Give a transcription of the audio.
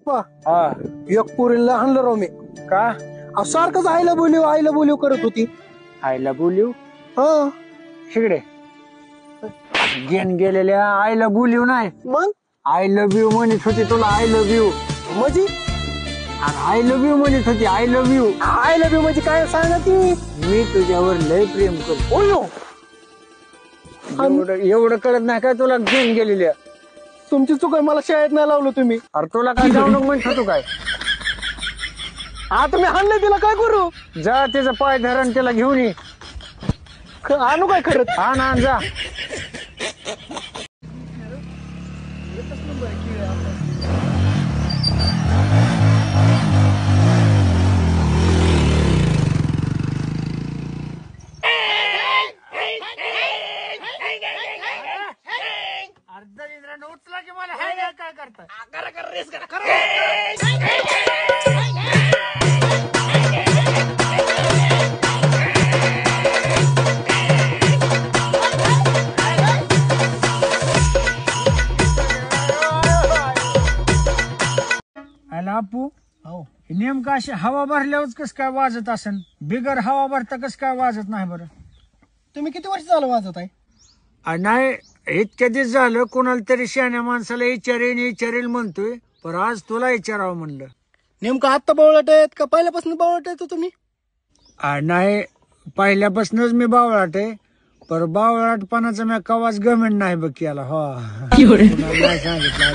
आप्पा हा एक पोरीला हाणलं राव मी. का अहो, सारखंच आईला बोलू करत होती. आईला बोलिव हा इकडे गेन गेलेल्या आईला बोलिव नाही. मग आय लव्ह यू म्हणत होती तुला. आय लव्ह यू म्हणजे आय लव्ह यू म्हणत होती. I love you I love you म्हणजे काय सांगा ती. मी तुझ्यावर लय प्रेम करतो. एवढं कळत नाही काय तुला गेन गेलेल्या. तुमची चूक आहे, मला शाळेत नाही लावलं तुम्ही. अरे तुला काय जाऊ नको म्हणत होतो काय. आता मी हाणलं तिला काय करू. जा त्याचा पाय धरण त्याला घेऊन ये. आणू काय खरंच. आण आण जा. उचला की मला काय करताय. आपू हो नेमकं अशी हवा भरल्यावर कस काय वाजत असेल. बिगर हवा भरता कस काय वाजत नाही बरं. तुम्ही किती वर्ष झालं वाजत आहे. नाही इतक्या दिवस झालं कोणाला तरी शहाण्या माणसाला विचारेल म्हणतोय. पण आज तुला विचारावं म्हणलं. नेमकं आत्ता बावळट आहेत का पहिल्यापासून बावळट आहे तुम्ही. नाही पहिल्यापासूनच मी बावळाट आहे. पर बावळाटपणाचा मी कवाच गमेंट नाही बघ केला. हो नाही सांगितलं आज